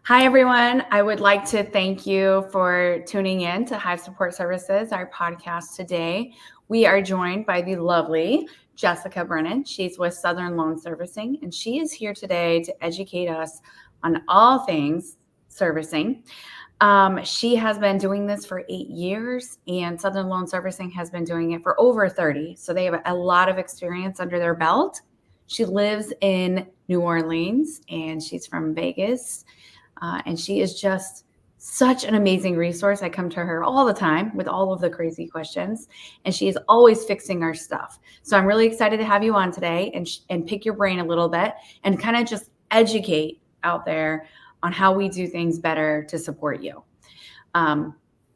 Hi, everyone. I would like to thank you for tuning in to Hive Support Services, our podcast today. We are joined by the lovely Jessica Brennan. She's with Southern Loan Servicing, and she is here today to educate us on all things servicing. She has been doing this for 8 years, and Southern Loan Servicing has been doing it for over 30. So they have a lot of experience under their belt. She lives in New Orleans, and she's from Vegas. And she is just such an amazing resource. I come to her all the time with all of the crazy questions, and she is always fixing our stuff. So I'm really excited to have you on today and pick your brain a little bit and kind of just educate out there on how we do things better to support you,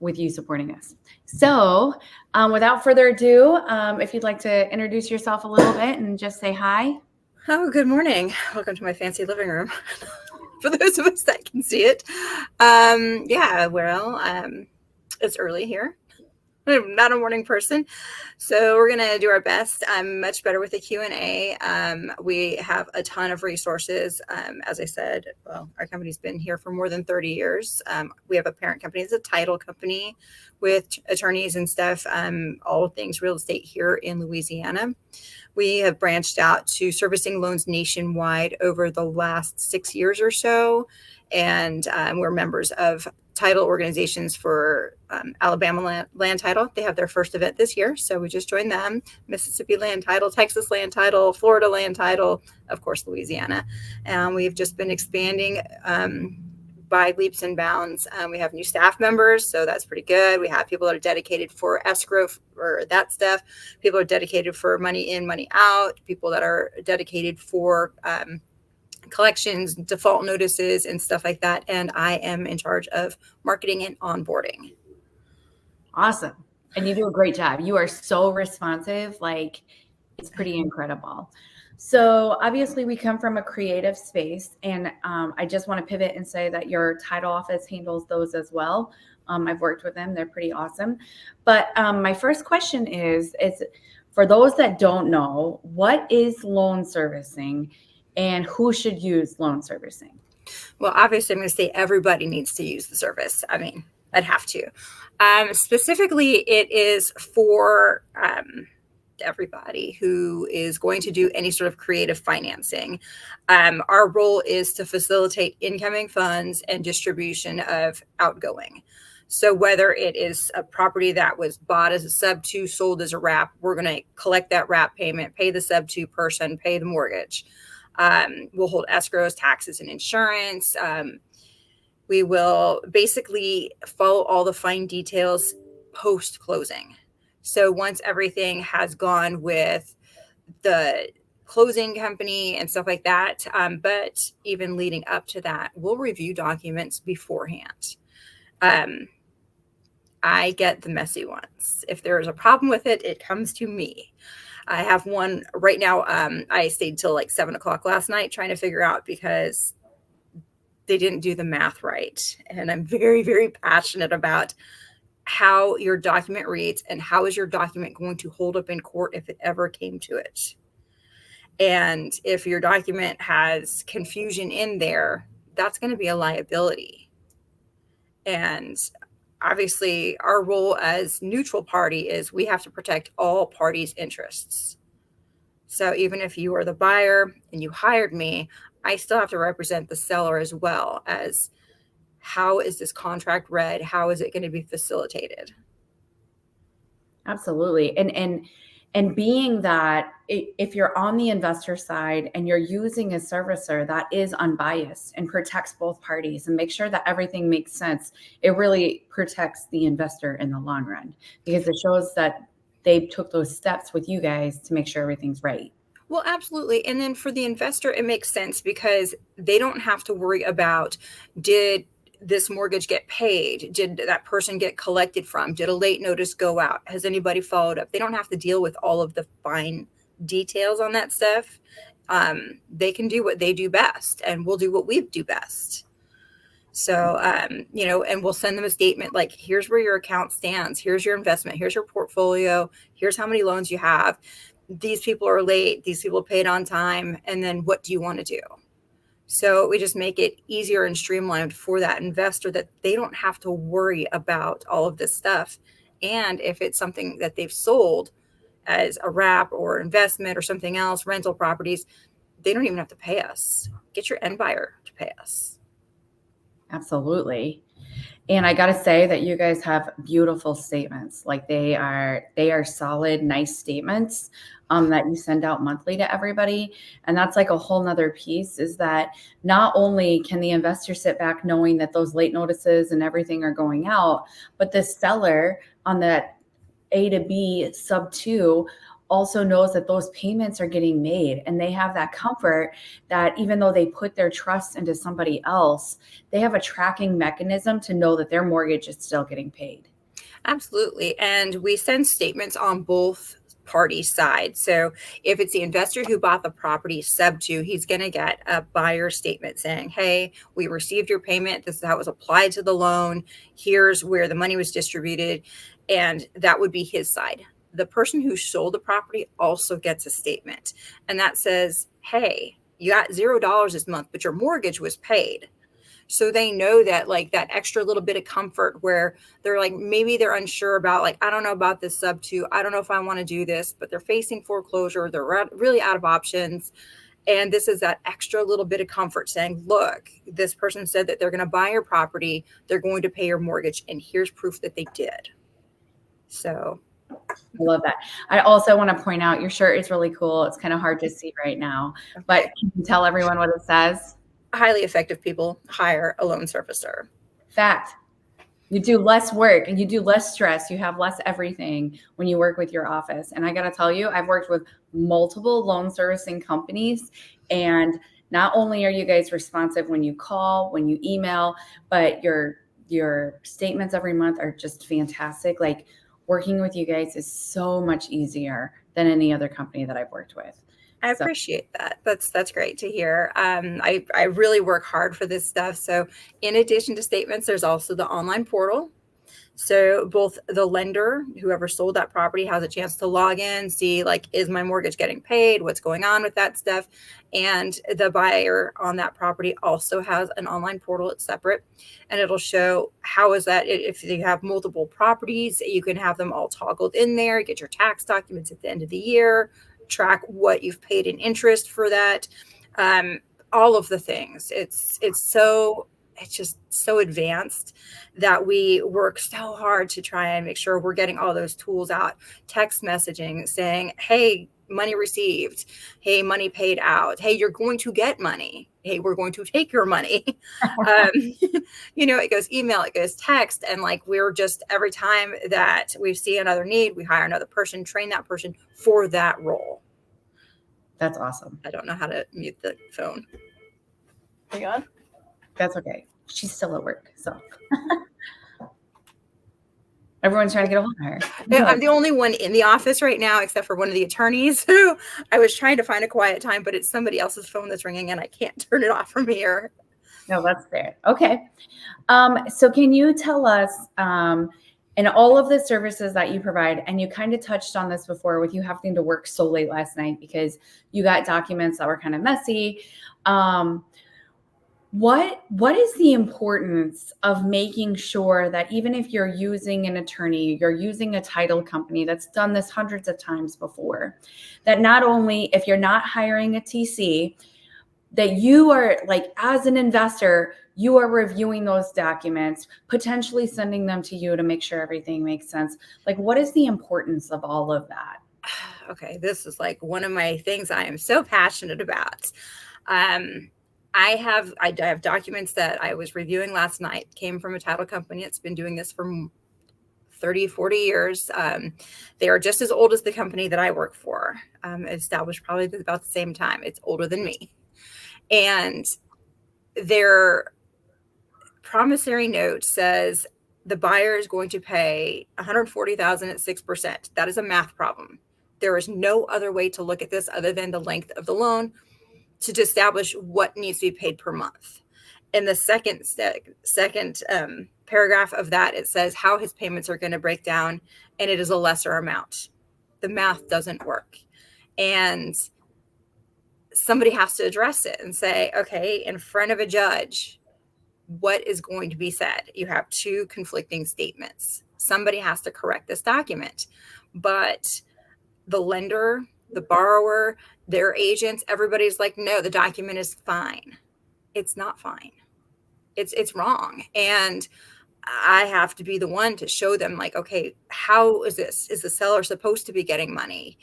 with you supporting us. So without further ado, if you'd like to introduce yourself a little bit and just say hi. Oh, good morning. Welcome to my fancy living room. For those of us that can see it. It's early here. I'm not a morning person, so we're going to do our best. I'm much better with the Q&A. We have a ton of resources. As I said, our company's been here for more than 30 years. We have a parent company. It's a title company with attorneys and stuff, all things real estate here in Louisiana. We have branched out to servicing loans nationwide over the last 6 years or so. And we're members of title organizations for Alabama Land Title. They have their first event this year, so we just joined them. Mississippi Land Title, Texas Land Title, Florida Land Title, of course, Louisiana. And we've just been expanding by leaps and bounds. We have new staff members, so that's pretty good. We have people that are dedicated for escrow or that stuff. People are dedicated for money in, money out. People that are dedicated for collections, default notices, and stuff like that. And I am in charge of marketing and onboarding. Awesome. And you do a great job. You are so responsive. Like, it's pretty incredible. So obviously we come from a creative space, and I just want to pivot and say that your title office handles those as well. I've worked with them. They're pretty awesome. But my first question is for those that don't know, what is loan servicing and who should use loan servicing? Well, obviously I'm going to say everybody needs to use the service. I mean, I'd have to. Specifically, it is for everybody who is going to do any sort of creative financing. Our role is to facilitate incoming funds and distribution of outgoing. So whether it is a property that was bought as a sub-2, sold as a wrap, we're going to collect that wrap payment, pay the sub-2 person, pay the mortgage. We'll hold escrows, taxes, and insurance. We will basically follow all the fine details post-closing. So once everything has gone with the closing company and stuff like that, but even leading up to that, we'll review documents beforehand. I get the messy ones. If there is a problem with it, it comes to me. I have one right now. I stayed till like 7:00 last night trying to figure out because they didn't do the math right. And I'm very, very passionate about how your document reads and how is your document going to hold up in court if it ever came to it. And if your document has confusion in there, that's going to be a liability. And obviously our role as neutral party is we have to protect all parties' interests. So even if you are the buyer and you hired me, I still have to represent the seller as well as how is this contract read? How is it going to be facilitated? Absolutely. And being that if you're on the investor side and you're using a servicer that is unbiased and protects both parties and make sure that everything makes sense, it really protects the investor in the long run because it shows that they took those steps with you guys to make sure everything's right. Well, absolutely. And then for the investor, it makes sense because they don't have to worry about, did this mortgage get paid? Did that person get collected from? Did a late notice go out? Has anybody followed up? They don't have to deal with all of the fine details on that stuff. They can do what they do best, and we'll do what we do best. So, and we'll send them a statement like, here's where your account stands. Here's your investment. Here's your portfolio. Here's how many loans you have. These people are late. These people paid on time. And then what do you want to do? So we just make it easier and streamlined for that investor that they don't have to worry about all of this stuff. And if it's something that they've sold as a wrap or investment or something else, rental properties, they don't even have to pay us. Get your end buyer to pay us. Absolutely. And I got to say that you guys have beautiful statements. Like they are solid, nice statements that you send out monthly to everybody. And that's like a whole nother piece, is that not only can the investor sit back knowing that those late notices and everything are going out, but the seller on that A to B subto also knows that those payments are getting made, and they have that comfort that even though they put their trust into somebody else, they have a tracking mechanism to know that their mortgage is still getting paid. Absolutely. And we send statements on both party side. So if it's the investor who bought the property subto, he's going to get a buyer statement saying, hey, we received your payment. This is how it was applied to the loan. Here's where the money was distributed. And that would be his side. The person who sold the property also gets a statement. And that says, hey, you got $0 this month, but your mortgage was paid. So they know that, like, that extra little bit of comfort where they're like, maybe they're unsure about, like, I don't know about this subto. I don't know if I want to do this, but they're facing foreclosure. They're really out of options. And this is that extra little bit of comfort saying, look, this person said that they're going to buy your property. They're going to pay your mortgage. And here's proof that they did. So I love that. I also want to point out your shirt is really cool. It's kind of hard to see right now, but can you tell everyone what it says? Highly effective people hire a loan servicer. Fact. You do less work and you do less stress. You have less everything when you work with your office. And I got to tell you, I've worked with multiple loan servicing companies, and not only are you guys responsive when you call, when you email, but your statements every month are just fantastic. Like, working with you guys is so much easier than any other company that I've worked with. I appreciate that. That's great to hear. I really work hard for this stuff. So in addition to statements, there's also the online portal. So both the lender, whoever sold that property, has a chance to log in, see, like, is my mortgage getting paid? What's going on with that stuff? And the buyer on that property also has an online portal. It's separate, and it'll show how is that. If you have multiple properties, you can have them all toggled in there, get your tax documents at the end of the year, track what you've paid in interest for that. All of the things. It's just so advanced that we work so hard to try and make sure we're getting all those tools out. Text messaging saying, hey, money received. Hey, money paid out. Hey, you're going to get money. Hey, we're going to take your money. It goes email, it goes text. And like, we're just, every time that we see another need, we hire another person, train that person for that role. That's awesome. I don't know how to mute the phone. Hang on. That's okay. She's still at work, so everyone's trying to get a hold of her. Yeah, I'm the only one in the office right now, except for one of the attorneys who I was trying to find a quiet time, but it's somebody else's phone that's ringing and I can't turn it off from here. No, that's fair. Okay. So can you tell us, in all of the services that you provide, and you kind of touched on this before with you having to work so late last night because you got documents that were kind of messy. What is the importance of making sure that even if you're using an attorney, you're using a title company that's done this hundreds of times before, that not only if you're not hiring a TC, that you are, like, as an investor, you are reviewing those documents, potentially sending them to you to make sure everything makes sense. Like, what is the importance of all of that? Okay, this is like one of my things I am so passionate about. I have documents that I was reviewing last night, came from a title company that's been doing this for 30, 40 years. They are just as old as the company that I work for, established probably about the same time. It's older than me. And their promissory note says the buyer is going to pay $140,000 at 6%. That is a math problem. There is no other way to look at this other than the length of the loan to establish what needs to be paid per month. In the second paragraph of that, it says how his payments are going to break down, and it is a lesser amount. The math doesn't work. And somebody has to address it and say, okay, in front of a judge, what is going to be said? You have two conflicting statements. Somebody has to correct this document. But the lender, the borrower, their agents, everybody's like, no, the document is fine. It's not fine. It's wrong. And I have to be the one to show them, like, okay, how is this? Is the seller supposed to be getting money?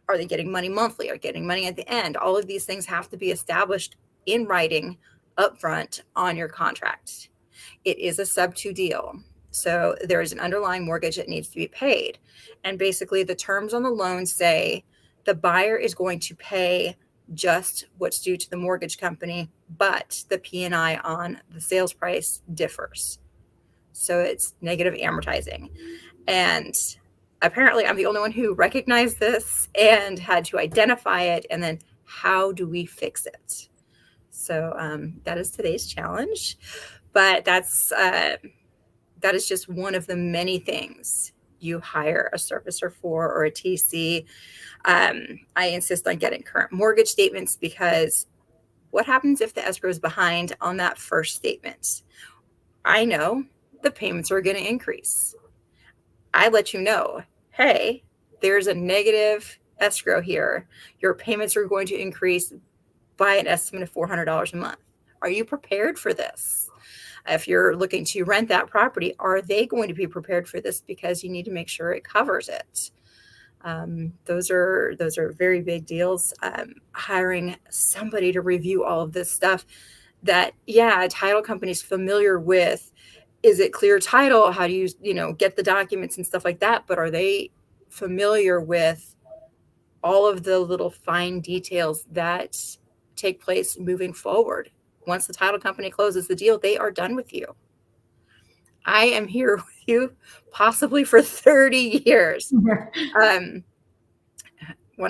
Are they getting money monthly? Are getting money at the end? All of these things have to be established in writing upfront on your contract. It is a subto deal. So there is an underlying mortgage that needs to be paid. And basically the terms on the loan say the buyer is going to pay just what's due to the mortgage company, but the P&I on the sales price differs. So it's negative amortizing. And apparently I'm the only one who recognized this and had to identify it. And then how do we fix it? So that is today's challenge. But that is just one of the many things you hire a servicer for, or a TC. I insist on getting current mortgage statements, because what happens if the escrow is behind on that first statement? I know the payments are going to increase. I let you know, hey, there's a negative escrow here. Your payments are going to increase by an estimate of $400 a month. Are you prepared for this? If you're looking to rent that property, are they going to be prepared for this? Because you need to make sure it covers it. Those are very big deals. Hiring somebody to review all of this stuff that, yeah, a title company's familiar with. Is it clear title? How do you get the documents and stuff like that? But are they familiar with all of the little fine details that take place moving forward? Once the title company closes the deal, they are done with you. I am here with you possibly for 30 years. One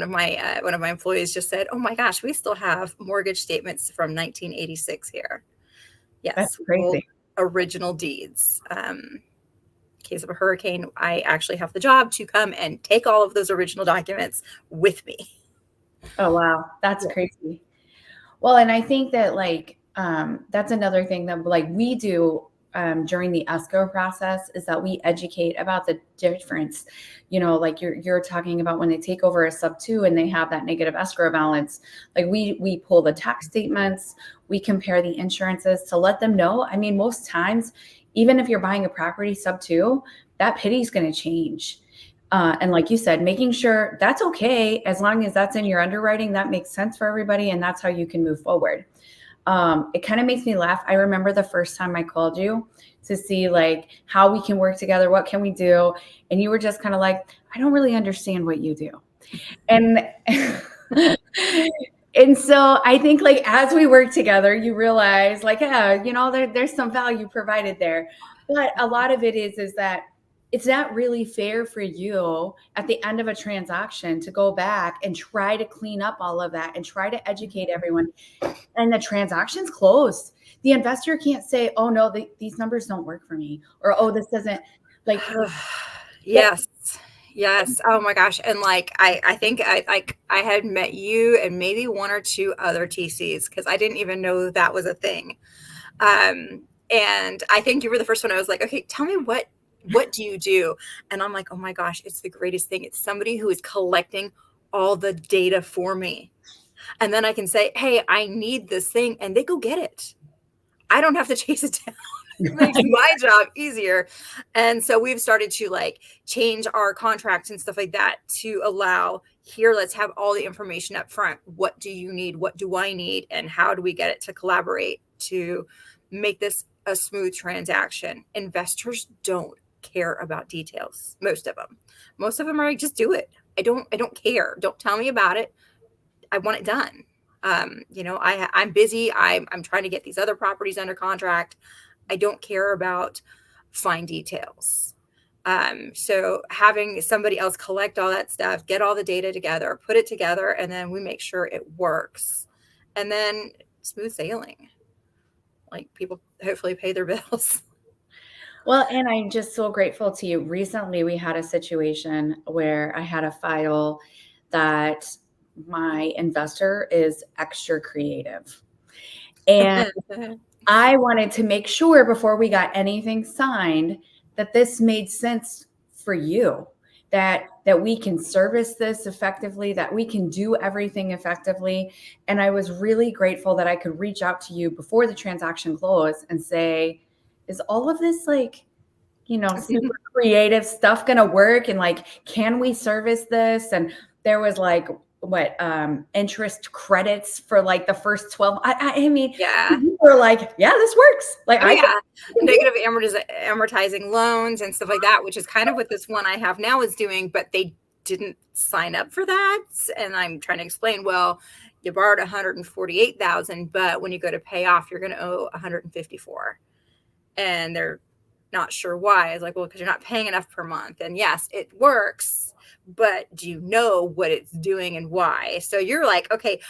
of my employees just said, "Oh my gosh, we still have mortgage statements from 1986 here." Yes, that's crazy. Original deeds. In case of a hurricane, I actually have the job to come and take all of those original documents with me. Oh, wow. That's crazy. Well, and I think that that's another thing that we do during the escrow process, is that we educate about the difference. You're talking about when they take over a sub-2 and they have that negative escrow balance. We pull the tax statements, we compare the insurances to let them know. I mean, most times, even if you're buying a property sub-2, that PITI is going to change. And like you said, making sure that's okay, as long as that's in your underwriting, that makes sense for everybody, and that's how you can move forward. It kind of makes me laugh. I remember the first time I called you to see how we can work together, what can we do? And you were just kind of like, I don't really understand what you do. And and so I think as we work together, you realize there's some value provided there. But a lot of it is that it's not really fair for you at the end of a transaction to go back and try to clean up all of that and try to educate everyone. And the transaction's closed. The investor can't say, oh, no, these numbers don't work for me. Or, oh, this doesn't Yes. Yes. Oh my gosh. And I think I had met you and maybe one or two other TCs, because I didn't even know that was a thing. And I think you were the first one. I was like, okay, tell me what do you do? And I'm like, oh my gosh, it's the greatest thing. It's somebody who is collecting all the data for me. And then I can say, hey, I need this thing. And they go get it. I don't have to chase it down. It makes my job easier. And so we've started to change our contracts and stuff like that to allow, here, let's have all the information up front. What do you need? What do I need? And how do we get it to collaborate to make this a smooth transaction? Investors don't care about details. Most of them are like, just do it. I don't care. Don't tell me about it. I want it done. I'm busy. I'm trying to get these other properties under contract. I don't care about fine details. So having somebody else collect all that stuff, get all the data together, put it together, and then we make sure it works. And then smooth sailing. People hopefully pay their bills. Well, and I'm just so grateful to you. Recently, we had a situation where I had a file that my investor is extra creative. And I wanted to make sure before we got anything signed that this made sense for you, that we can service this effectively, that we can do everything effectively. And I was really grateful that I could reach out to you before the transaction closed and say, is all of this like, super creative stuff going to work? And like, can we service this? And there was like, interest credits for like the first 12. I mean, Yeah. you were like, yeah, this works. Like, Negative amortizing loans and stuff like that, which is kind of what this one I have now is doing, but they didn't sign up for that. And I'm trying to explain, well, you borrowed 148,000, but when you go to pay off, you're going to owe 154. And they're not sure why. It's like, well, because you're not paying enough per month. And yes, it works, but do you know what it's doing and why? So you're like, okay,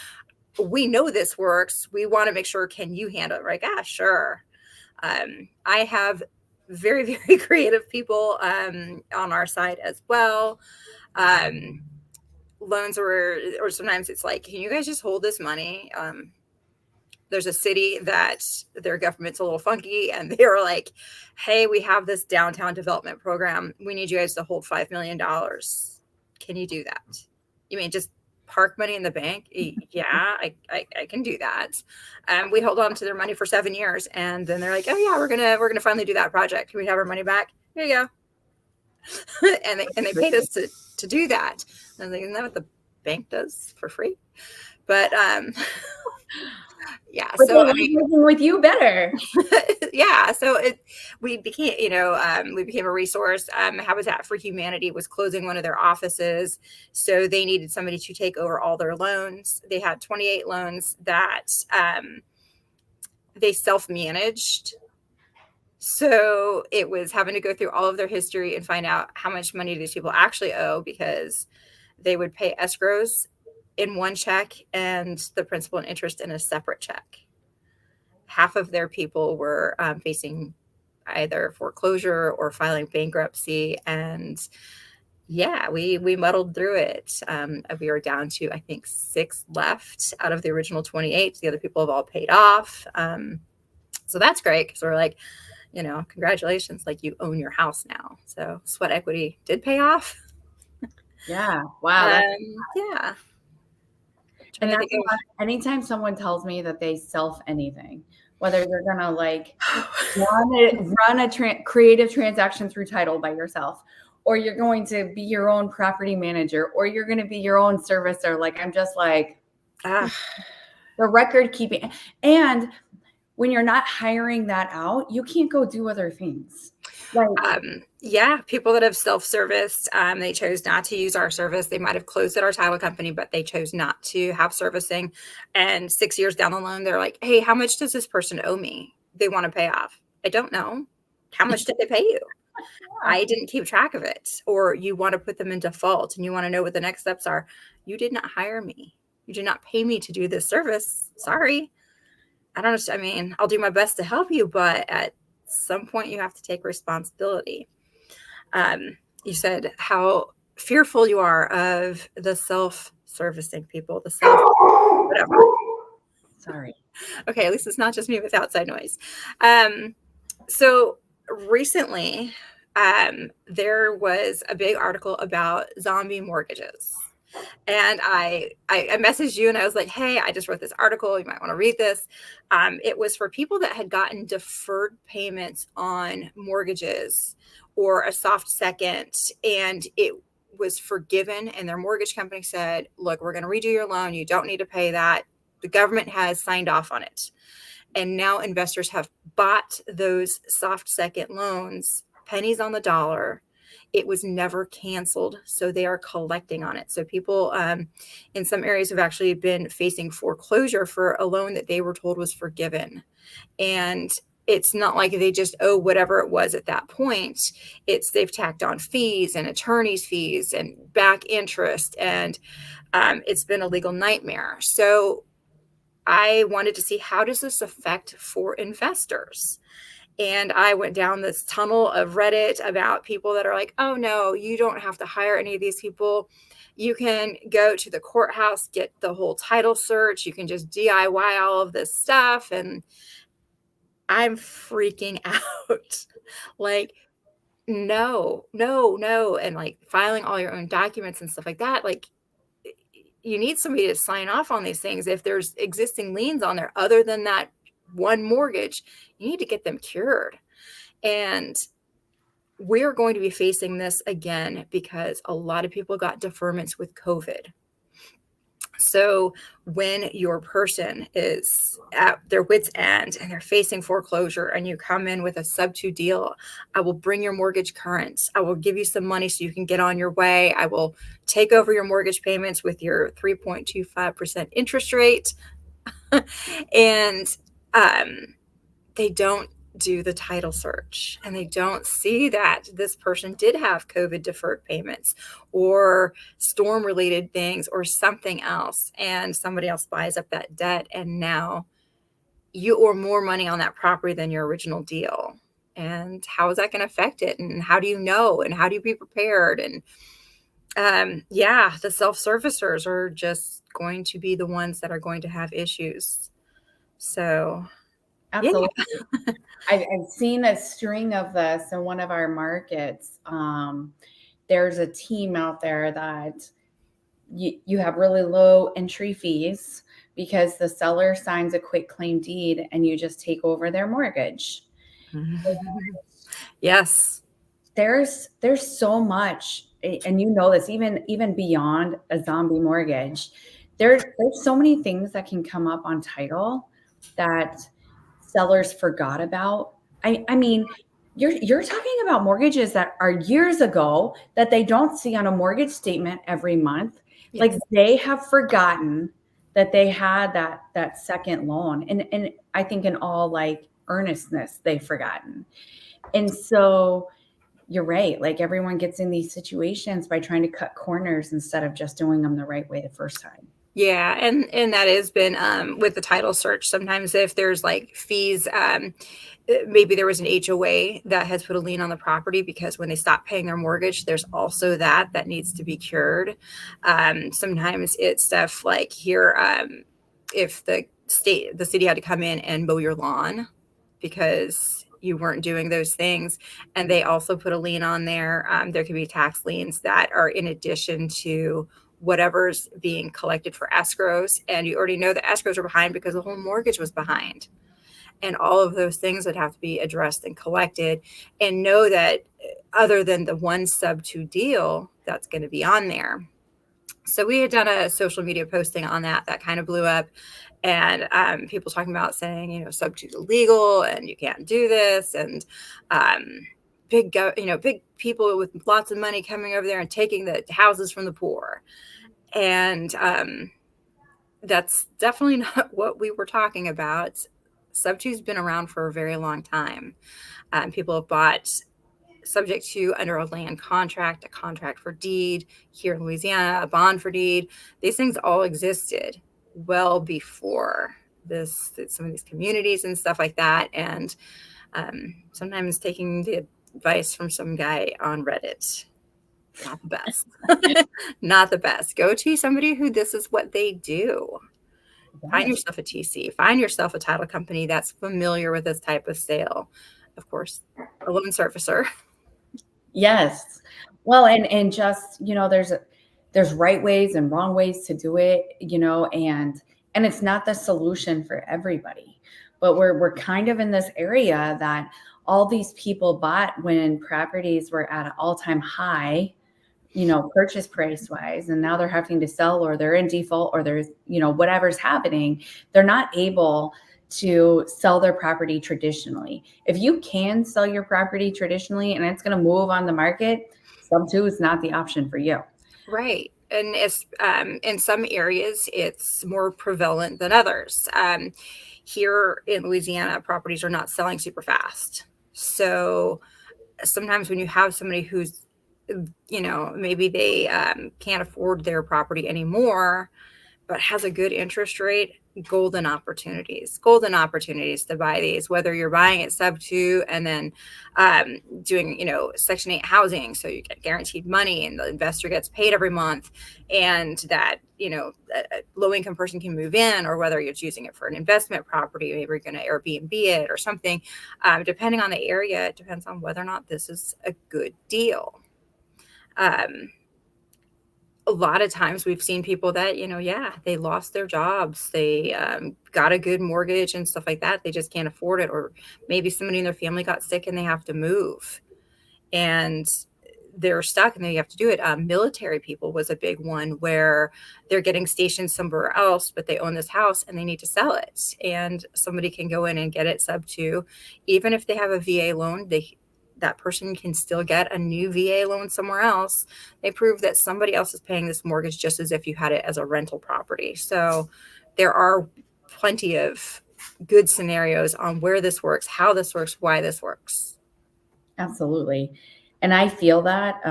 we know this works. We want to make sure, can you handle it? Right? Sure. I have very, very creative people on our side as well. Loans or sometimes it's like, can you guys just hold this money? There's a city that their government's a little funky and they were like, hey, we have this downtown development program. We need you guys to hold $5 million. Can you do that? You mean just park money in the bank? Yeah, I can do that. We hold on to their money for 7 years. And then they're like, oh yeah, we're gonna finally do that project. Can we have our money back? Here you go. and they paid us to do that. And I was like, isn't that what the bank does for free? But yeah, but so I mean, working with you better. yeah, so we became a resource. Habitat for Humanity was closing one of their offices, so they needed somebody to take over all their loans. They had 28 loans that they self-managed. So it was having to go through all of their history and find out how much money these people actually owe, because they would pay escrows in one check and the principal and interest in a separate check. Half of their people were facing either foreclosure or filing bankruptcy. And yeah, we muddled through it. We were down to, I think, 6 left out of the original 28. The other people have all paid off. So that's great, because we're like, congratulations, like you own your house now. So sweat equity did pay off. Yeah. Wow. Yeah. And that's anytime someone tells me that they self anything, whether they're going to like run a creative transaction through title by yourself, or you're going to be your own property manager, or you're going to be your own servicer. Like, I'm just like, the record keeping. And when you're not hiring that out, you can't go do other things. Like, people that have self-serviced, they chose not to use our service. They might have closed at our title company, but they chose not to have servicing. And 6 years down the loan, they're like, hey, how much does this person owe me? They want to pay off. I don't know. How much did they pay you? I didn't keep track of it. Or you want to put them in default and you want to know what the next steps are. You did not hire me. You did not pay me to do this service. Sorry. I mean, I'll do my best to help you, but at some point you have to take responsibility. You said how fearful you are of the self-servicing people, whatever. Sorry. Okay, at least it's not just me with outside noise. So recently, there was a big article about zombie mortgages. And I messaged you and I was like, hey, I just wrote this article. You might want to read this. It was for people that had gotten deferred payments on mortgages or a soft second, and it was forgiven. And their mortgage company said, look, we're going to redo your loan. You don't need to pay that. The government has signed off on it. And now investors have bought those soft second loans, pennies on the dollar. It was never canceled, so they are collecting on it. So people in some areas have actually been facing foreclosure for a loan that they were told was forgiven. And it's not like they just owe whatever it was at that point. They've tacked on fees and attorney's fees and back interest, and it's been a legal nightmare. So I wanted to see, how does this affect for investors? And I went down this tunnel of Reddit about people that are like, oh no, you don't have to hire any of these people. You can go to the courthouse, get the whole title search. You can just DIY all of this stuff. And I'm freaking out. Like, no, no, no. And like filing all your own documents and stuff like that. Like, you need somebody to sign off on these things. If there's existing liens on there other than that one mortgage, you need to get them cured. And we're going to be facing this again because a lot of people got deferments with COVID. So when your person is at their wit's end and they're facing foreclosure and you come in with a subto deal, I will bring your mortgage current. I will give you some money so you can get on your way. I will take over your mortgage payments with your 3.25% interest rate. And they don't do the title search and they don't see that this person did have COVID deferred payments or storm related things or something else. And somebody else buys up that debt. And now you owe more money on that property than your original deal. And how is that going to affect it? And how do you know? And how do you be prepared? And the self-servicers are just going to be the ones that are going to have issues. So, Absolutely. I've seen a string of this in one of our markets. There's a team out there that you have really low entry fees because the seller signs a quick claim deed and you just take over their mortgage. Yes. There's so much, and you know this, even beyond a zombie mortgage, there's so many things that can come up on title that sellers forgot about. I mean, you're talking about mortgages that are years ago that they don't see on a mortgage statement every month. Yes. Like they have forgotten that they had that second loan. And I think in all like earnestness, they've forgotten. And so you're right. Like everyone gets in these situations by trying to cut corners instead of just doing them the right way the first time. Yeah, and that has been with the title search. Sometimes if there's like fees, maybe there was an HOA that has put a lien on the property because when they stop paying their mortgage, there's also that needs to be cured. Sometimes it's stuff like here, if the city had to come in and mow your lawn because you weren't doing those things, and they also put a lien on there. There could be tax liens that are in addition to whatever's being collected for escrows, and you already know the escrows are behind because the whole mortgage was behind, and all of those things would have to be addressed and collected. And know that other than the one subto deal that's going to be on there. So we had done a social media posting on that kind of blew up, and people talking about saying, subto's illegal and you can't do this, and big people with lots of money coming over there and taking the houses from the poor. And that's definitely not what we were talking about. Subto's been around for a very long time. People have bought subject to under a land contract, a contract for deed here in Louisiana, a bond for deed. These things all existed well before some of these communities and stuff like that. And sometimes taking the advice from some guy on Reddit, not the best. Not the best. Go to somebody who this is what they do. Yes. Find yourself a TC. Find yourself a title company that's familiar with this type of sale. Of course, a loan servicer. Yes. Well, and just, there's right ways and wrong ways to do it, and it's not the solution for everybody. But we're kind of in this area that all these people bought when properties were at an all-time high, purchase price wise, and now they're having to sell, or they're in default, or there's, whatever's happening. They're not able to sell their property traditionally. If you can sell your property traditionally and it's going to move on the market, subto is not the option for you. Right. And it's in some areas, it's more prevalent than others. Here in Louisiana, properties are not selling super fast. So sometimes when you have somebody who's, maybe they can't afford their property anymore, but has a good interest rate, golden opportunities to buy these, whether you're buying it subto and then doing, Section 8 housing. So you get guaranteed money and the investor gets paid every month, and that, a low income person can move in, or whether you're using it for an investment property, maybe you're going to Airbnb it or something. Depending on the area, it depends on whether or not this is a good deal. A lot of times we've seen people that, they lost their jobs. They got a good mortgage and stuff like that. They just can't afford it. Or maybe somebody in their family got sick and they have to move and they're stuck and they have to do it. Military people was a big one where they're getting stationed somewhere else, but they own this house and they need to sell it. And somebody can go in and get it subto. Even if they have a VA loan, that person can still get a new VA loan somewhere else. They prove that somebody else is paying this mortgage just as if you had it as a rental property. So there are plenty of good scenarios on where this works, how this works, why this works. Absolutely. And I feel that.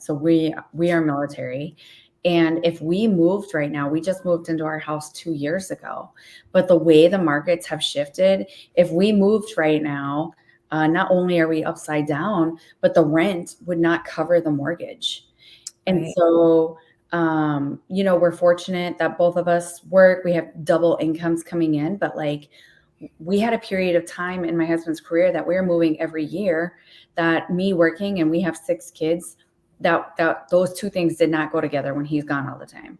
So we are military. And if we moved right now, we just moved into our house 2 years ago. But the way the markets have shifted, if we moved right now, not only are we upside down, but the rent would not cover the mortgage. And Right. so, we're fortunate that both of us work. We have double incomes coming in, but like we had a period of time in my husband's career that we were moving every year, that me working and we have 6 kids, that those two things did not go together when he's gone all the time.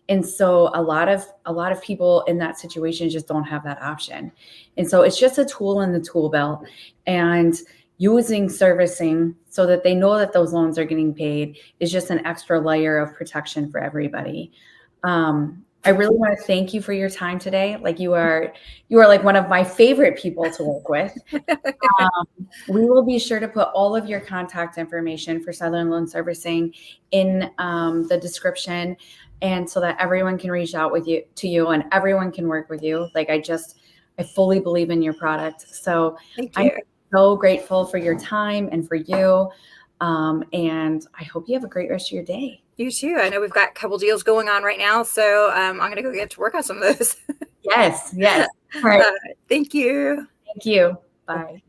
And so a lot of people in that situation just don't have that option. And so it's just a tool in the tool belt, and using servicing so that they know that those loans are getting paid is just an extra layer of protection for everybody. I really want to thank you for your time today. Like you are like one of my favorite people to work with. We will be sure to put all of your contact information for Southern Loan Servicing in the description, and so that everyone can reach out to you and everyone can work with you. Like I fully believe in your product. So Thank I'm you. so grateful for your time and for you. And I hope you have a great rest of your day. You too. I know we've got a couple deals going on right now, so I'm going to go get to work on some of those. Yes. All right. Thank you. Thank you. Bye.